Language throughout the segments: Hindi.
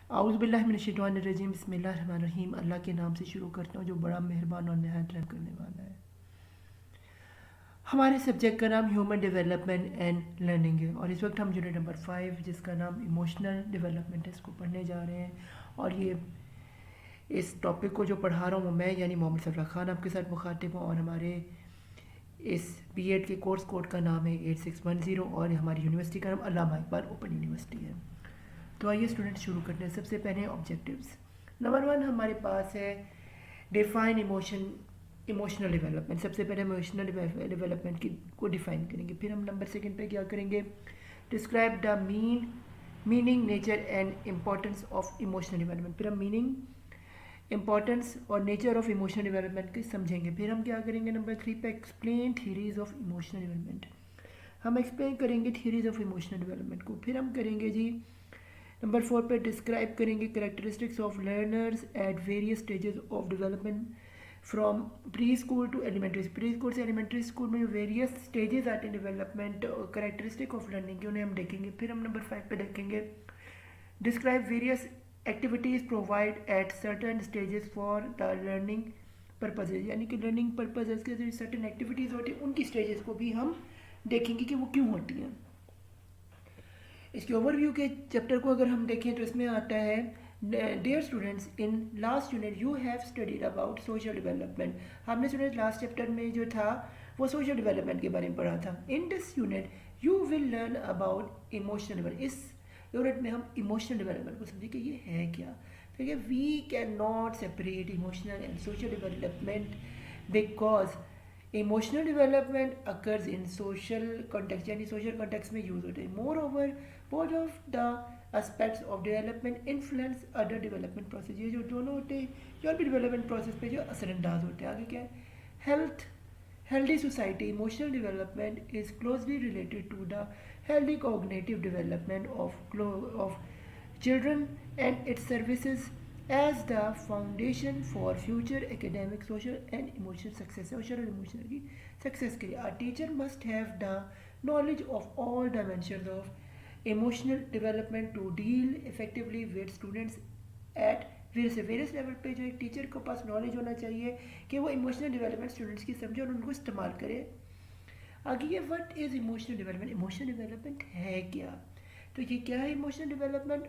आउज़ुबिल्लाहिमिनश्शैतानिर्रजीम बिस्मिल्लाहिर्रहमानिर्रहीम। अल्लाह के नाम से शुरू करता हूँ जो बड़ा मेहरबान और नहायत रहम करने वाला है। हमारे सब्जेक्ट का नाम ह्यूमन डेवलपमेंट एंड लर्निंग है और इस वक्त हम यूनिट नंबर 5 जिसका नाम इमोशनल डेवलपमेंट है इसको पढ़ने जा रहे हैं। और ये इस टॉपिक को जो पढ़ा रहा हूँ मैं यानी मोहम्मद सफरा खान आपके साथ मुखातिब हूँ और हमारे इस बीएड के कोर्स कोड का नाम है 8610 और हमारी यूनिवर्सिटी का नाम अल्लामा इकबाल ओपन यूनिवर्सिटी है। तो आइए स्टूडेंट शुरू करते हैं। सबसे पहले ऑब्जेक्टिव्स। नंबर 1 हमारे पास है डिफाइन इमोशनल डेवलपमेंट। सबसे पहले इमोशनल डेवलपमेंट की को डिफाइन करेंगे। फिर हम नंबर सेकंड पे क्या करेंगे, describe the meaning nature and importance of emotional development. फिर हम मीनिंग, इम्पॉर्टेंस और नेचर ऑफ इमोशनल डेवलपमेंट के समझेंगे। फिर हम क्या करेंगे, नंबर 3 पे explain theories of emotional development. हम एक्सप्लेन करेंगे थ्योरीज ऑफ इमोशनल डेवलपमेंट को। फिर हम करेंगे जी नंबर 4 पे डिस्क्राइब करेंगे characteristics of learners at various stages of development from preschool to elementary. Preschool से एलिमेंट्री स्कूल में जो वेरियस स्टेजेस आते हैं डेवलपमेंट करेक्टरिस्टिक ऑफ लर्निंग के उन्हें हम देखेंगे। फिर हम नंबर 5 पे देखेंगे describe various activities provide at certain stages for the learning purposes. यानी कि लर्निंग पर्पजेज के जो सर्टन एक्टिविटीज़ होती हैं उनकी स्टेजेस को भी हम देखेंगे कि वो क्यों होती हैं। इसके ओवरव्यू के चैप्टर को अगर हम देखें तो इसमें आता है dear students, in last unit you have studied about social development. हमने स्टूडेंट लास्ट चैप्टर में जो था वो सोशल डेवलपमेंट के बारे में पढ़ा था। In this unit you will learn about emotional development. इस यूनिट में हम इमोशनल डेवलपमेंट को समझें कि ये है क्या। ठीक है, we can not separate emotional and social development because emotional development occurs in social context, यानी सोशल कॉन्टेक्स्ट में यूज होते हैं। Moreover both of the aspects of development influence other development process. ये जो दोनों होते हैं जो भी डेवलपमेंट प्रोसेस पे जो असरअंदाज होते हैं। आगे क्या है, healthy society emotional development is closely related to the healthy cognitive development of children and it services as the foundation for future academic, social and emotional success. Social and emotional success के लिए a teacher must have the knowledge of all dimensions of emotional development to deal effectively with students at various level पे। जो एक टीचर के पास नॉलेज होना चाहिए कि वो इमोशनल डेवलपमेंट स्टूडेंट्स की समझे और उनको इस्तेमाल करे। आगे ये what is emotional development, emotional development है क्या। तो ये क्या है इमोशनल डेवलपमेंट,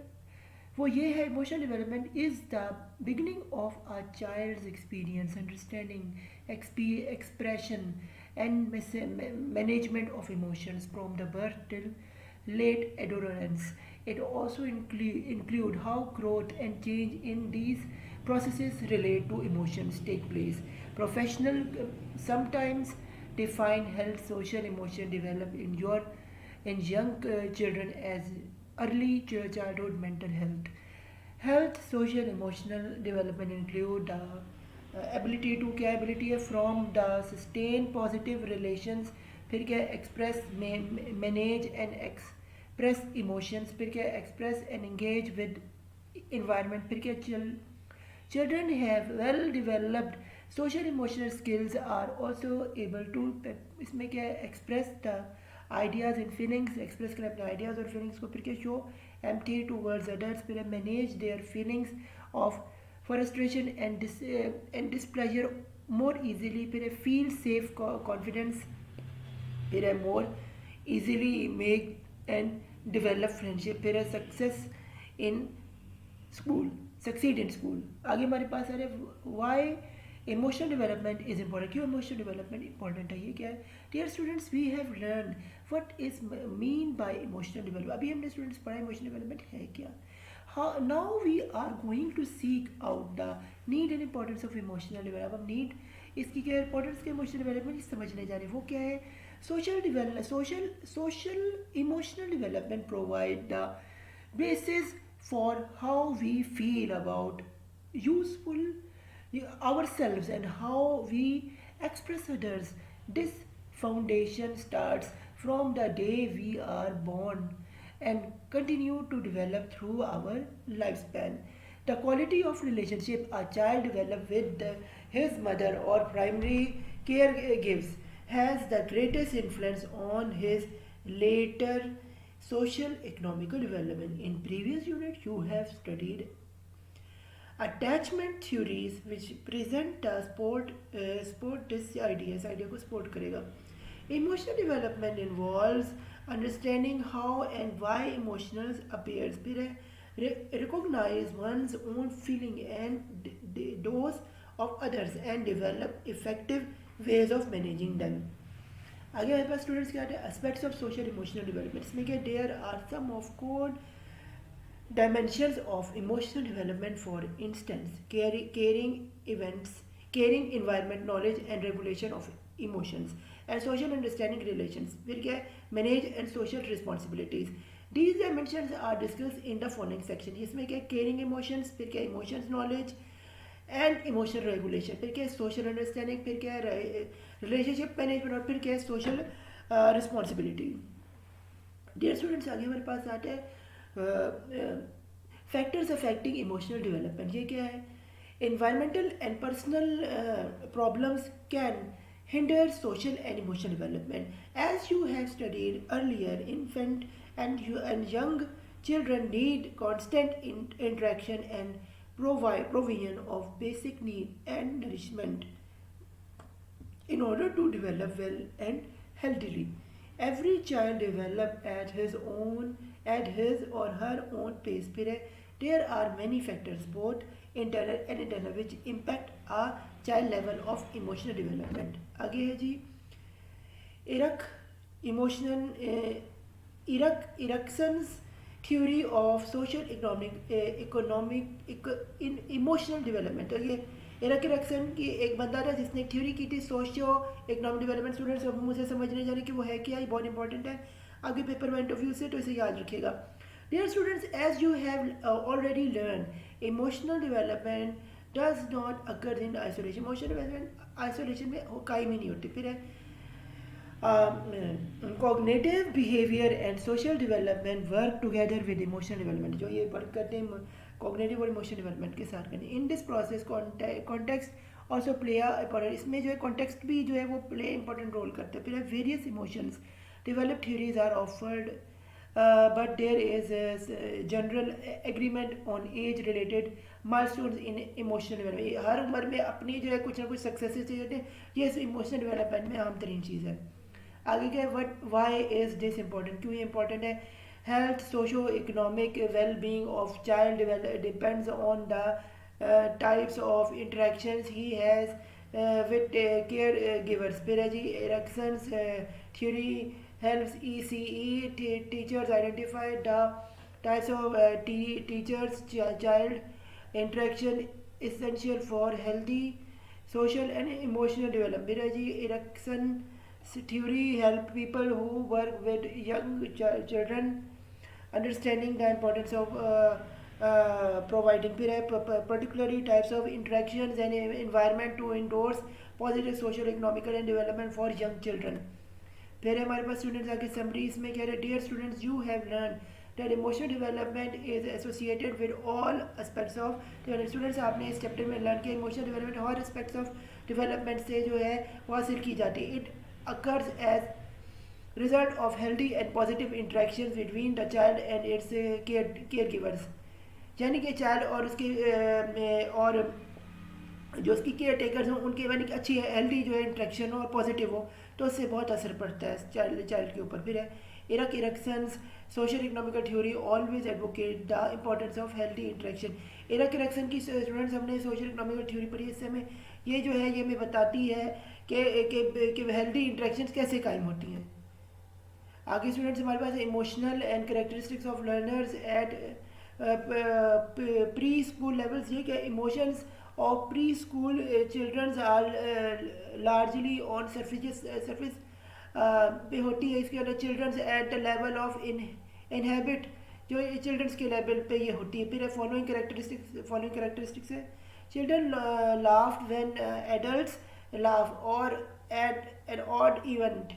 वो ये है emotional development is the beginning of a child's experience, understanding, expression and management of emotions from the birth till late adolescence. It also include how growth and change in these processes relate to emotions take place. Professional sometimes define health, social, emotion develop in young children as early childhood mental health. Health, social, emotional development include the ability to क्या ability है from the sustain positive relations। फिर क्या express manage and express emotions. फिर क्या express and engage with environment. फिर क्या children have well developed social emotional skills are also able to, इसमें क्या express the ideas and feelings, express करें अपने आइडियाज़ और फीलिंग्स को। फिर क्या शो एम्प्टी टूवर्ड्स अदर्स। फिर manage their feelings of frustration and displeasure more easily. फिर फील सेफ कॉन्फिडेंस। फिर है more easily make and develop friendship. फिर है success in school, succeed in school. आगे हमारे पास है why emotional development is important, क्यों इमोशनल डेवलपमेंट इंपॉर्टेंट है। ये क्या है, dear students we have learn what is mean by emotional development. अभी हमने स्टूडेंट्स पढ़ा इमोशनल डेवलपमेंट है क्या। Now we are going to seek out the need and importance of emotional development. अब नीड इसकी क्या इंपॉर्टेंस के इमोशनल डेवलपमेंट समझने जा रहे हैं। वो क्या है, social emotional development provide the basis for how we feel about useful ourselves and how we express others. This foundation starts from the day we are born and continue to develop through our lifespan. The quality of relationship a child develops with his mother or primary care gives has the greatest influence on his later social economical development. In previous unit, you have studied attachment theories which present support this idea. इस idea को support करेगा. Emotional development involves understanding how and why emotions appears. फिर है recognize one's own feeling and those of others and develop effective ways of managing them. आगे हमारे पास स्टूडेंट्स क्या है aspects of social emotional development. इसमें क्या there are some of core dimensions of emotional development. For instance, caring events, caring environment, knowledge and regulation of emotions, and social understanding relations. फिर क्या है manage and social responsibilities. These dimensions are discussed in the following section. इसमें क्या है caring emotions, फिर क्या है emotions knowledge and emotional regulation, फिर क्या है social understanding, फिर क्या है relationship management और फिर क्या है social responsibility. Dear students, आगे हमारे पास आते हैं फैक्टर्स अफेक्टिंग इमोशनल डेवलपमेंट. ये क्या है environmental and personal problems can hinder social and emotional development. As you have studied earlier, infant and young children need constant interaction and provision of basic need and nourishment in order to develop well and healthily. Every child develops at his or her own pace. फिर है there are many factors both internal and internal which impact a child level of emotional development. आगे है जी Erickson's theory of social emotional development. ये एरिक्सन की एक बंदा था जिसने एक थ्योरी की थी सोशियो इकोनॉमिक डेवलपमेंट. स्टूडेंट्स अब मुझे समझने जा रहे कि वो है क्या, ये बहुत इंपॉर्टेंट है आगे पेपर पॉइंट ऑफ व्यू से, तो इसे याद रखिएगा. Dear students, as you have already learn, emotional development does not occur in isolation. Emotional development isolation में कायम ही नहीं होती. फिर है cognitive behaviour and social development work together with emotional development. जो ये वर्क करते हैं कॉग्निटिव और इमोशनल डेवलपमेंट के साथ करने. In this process context also play important. इसमें जो है कॉन्टेक्स्ट भी जो है वो प्ले इंपॉर्टेंट रोल करते हैं. फिर है various emotions develop theories are offered but there is general agreement on age related milestones in emotional development. हर उम्र में अपनी जो है कुछ ना कुछ सक्सेसेस चाहिए होते हैं. ये इमोशनल डेवलपमेंट में आम तरीन चीज़ है. आगे क्या है वाई इज दिस इम्पॉर्टेंट, क्यों ये इंपॉर्टेंट है. Health, socio-economic well-being of child depends on the types of interactions he has with caregivers. फिर है जी Erickson's theory helps teachers identify the types of teachers-child interaction essential for healthy social and emotional development. फिर है जी Erickson's theory help people who work with young children understanding the importance of providing particularly types of interactions and environment to endorse positive social, economical and development for young children. फिर हमारे पास स्टूडेंट्स आगे समरी इसमें कह रहे हैं dear students you have learn that emotional development is associated with all aspects of development. Students आपने इस चैप्टर में लर्न किया इमोशनल डेवलपमेंट हर एस्पेक्ट्स ऑफ डेवलपमेंट से जो है वो हासिल की जाती है. It occurs as result of healthy and positive interactions between the child and its caregivers. यानी कि चाइल्ड और उसके और जो उसकी केयर टेकर्स हों उनके यानी कि अच्छी हेल्दी जो है इंट्रैक्शन हो और पॉजिटिव हो तो उससे बहुत असर पड़ता है चाइल्ड के ऊपर. फिर है Erickson's social economical theory always advocate the importance of healthy interaction. Erickson की स्टूडेंट्स हमने सोशल इकोनॉमिकल थ्योरी पढ़ी. इससे हमें ये जो है ये हमें बताती है कि हेल्दी इंट्रैक्शंस कैसे कायम होती हैं. आगे स्टूडेंट्स हमारे पास emotional and characteristics of learners at preschool levels. ये क्या emotions of preschool childrens are largely on surface पे होती है. इसके अंदर childrens at the level of inhabit जो चिल्ड्रंस के लेवल पे ये होती है. फिर फॉलोइंग करेक्टरिस्टिक्स है children laughed when adults laugh और at an odd event.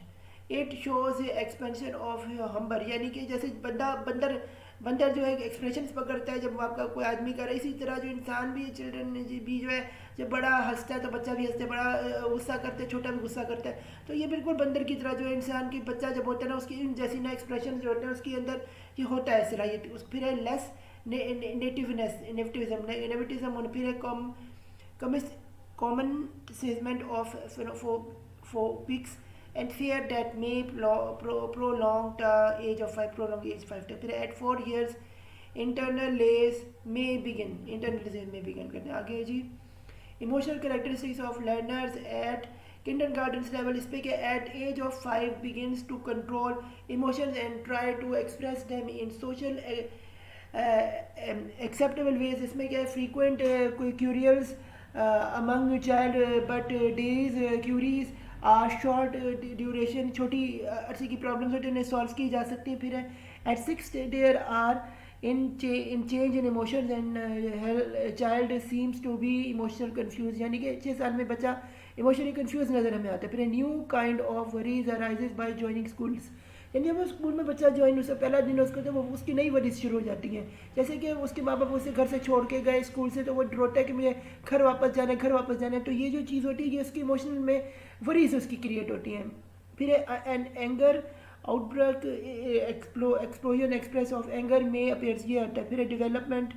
It shows expansion of humour यानी कि जैसे बंदर बंदर जो है एक्सप्रेशंस पकड़ता है जब आपका कोई आदमी कर रहा है, इसी तरह जो इंसान भी, चिल्ड्रन भी जो है जब बड़ा हंसता है तो बच्चा भी हंसता है, बड़ा गुस्सा करता है छोटा भी गुस्सा करता है। तो ये बिल्कुल बंदर की तरह जो है इंसान की बच्चा जब होता है ना, उसकी इन जैसी ना एक्सप्रेशन जो होते हैं उसके अंदर ये होता है सलाहियत। उस फिर है लेस नेटिवनेस, नेविटिज्म, फिर है common segment of phobics and fear that may prolong the age of 5, prolong age 5 तक। फिर at 4 years internalize may begin, internalize may begin करते हैं। आगे जी emotional characteristics of learners at kindergarten level, इस पे क्या at age of 5 begins to control emotions and try to express them in social acceptable ways। इसमें क्या है frequent queries among child but days queries are short duration, छोटी अर्से की प्रॉब्लम्स होती हैं उन्हें सॉल्व की जा सकती हैं। फिर है at 6 there are in change in emotions and child seems to be emotional confused, यानी कि 6 साल में बच्चा इमोशनली कंफ्यूज नज़र हमें आता है। फिर new kind of worries arises bye joining schools, यानी जब वो स्कूल में बच्चा ज्वाइन उससे पहला दिन उसको तो वो उसकी नई वरीज शुरू हो जाती हैं। जैसे कि उसके माँ बाप उसे घर से छोड़ के गए स्कूल से, तो वो रोता है कि मुझे घर वापस जाना है, घर वापस जाना है। तो ये जो चीज़ होती है ये उसकी इमोशनल में वरीज उसकी क्रिएट होती हैं। फिर an anger outbreak, explosion express of anger में अपेयर्स, ये आता है। फिर development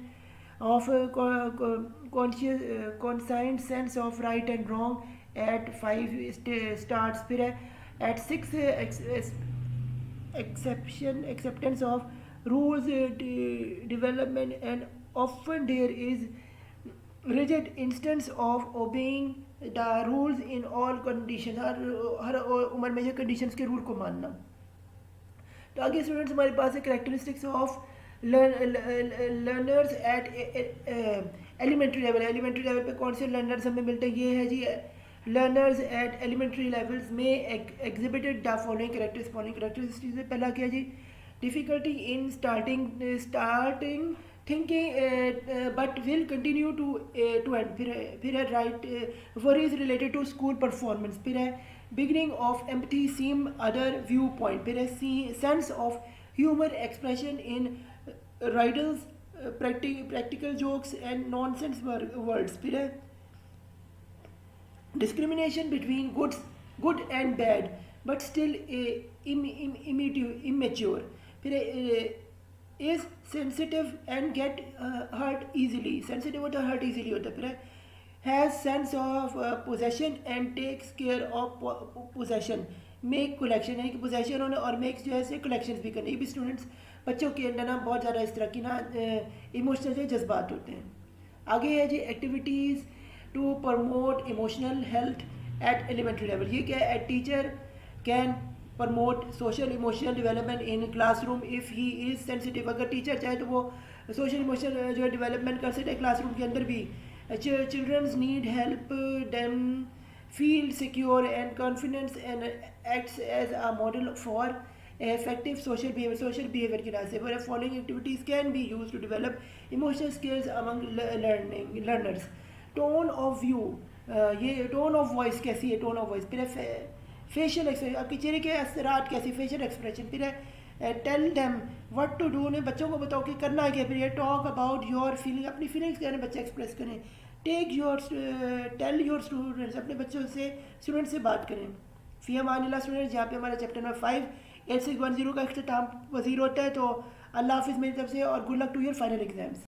of conscience sense of right and wrong at 5 starts. फिर है at 6 acceptance of rules development, and often there is rigid instance of obeying the rules in all conditions, हर उम्र में जो कंडीशंस के रूल को मानना। तो आगे स्टूडेंट्स हमारे पास है characteristics of learners at elementary level. Elementary level पे कौन से लर्नर्स हमें मिलते हैं, ये है जी लर्नर्स एट एलिमेंट्री लेवल्स में एग्जिबिटेड द फॉलोइंग कैरेक्टरिस्टिक्स में पहला क्या जी, difficulty in starting thinking but will continue to end. फिर है right worries related to school performance. फिर है beginning of empathy seem other view point. फिर है sense of humour expression in riddles, practical jokes and nonsense words. फिर है discrimination between good and bad but still immature। फिर is sensitive and get hurt easily, sensitive होता है hurt easily होता है। फिर has sense of possession and takes care of possession, make collection, यानी कि possession होना और make जो है से collections भी करने। ये भी स्टूडेंट्स बच्चों के अंदर ना बहुत ज़्यादा इस तरह की ना इमोशनल जो जज्बात होते हैं। आगे है जी activities to promote emotional health at elementary level। ये क्या है, a teacher can promote social emotional development in classroom if he is sensitive। अगर टीचर चाहे तो वो social emotional जो है डेवलपमेंट कर सकते हैं क्लासरूम के अंदर भी। children need help them feel secure and confidence and acts as a model for effective social behavior की राह से। following activities can be used to develop emotional skills among learners। Tone of view, ये टोन ऑफ वॉइस कैसी है, टोन ऑफ वॉइस। फिर फेशियल एक्सप्रेशन, आपके चेहरे के असरात कैसे, फेशियल एक्सप्रेशन। फिर है tell them what to do, ने बच्चों को बताओ कि करना क्या। फिर ये टॉक अबाउट योर फीलिंग, अपनी फीलिंग्स करें बच्चे एक्सप्रेस करें। टेल योर स्टूडेंट्स, अपने बच्चों से स्टूडेंट से बात करें। फी अमानिल्लाह स्टूडेंट्स, जहाँ पे हमारा चैप्टर नंबर 5 8610 का इख्तिताम पज़ीर होता है। तो अल्लाह हाफिज़ मेरी तरफ से और good luck to your final exams.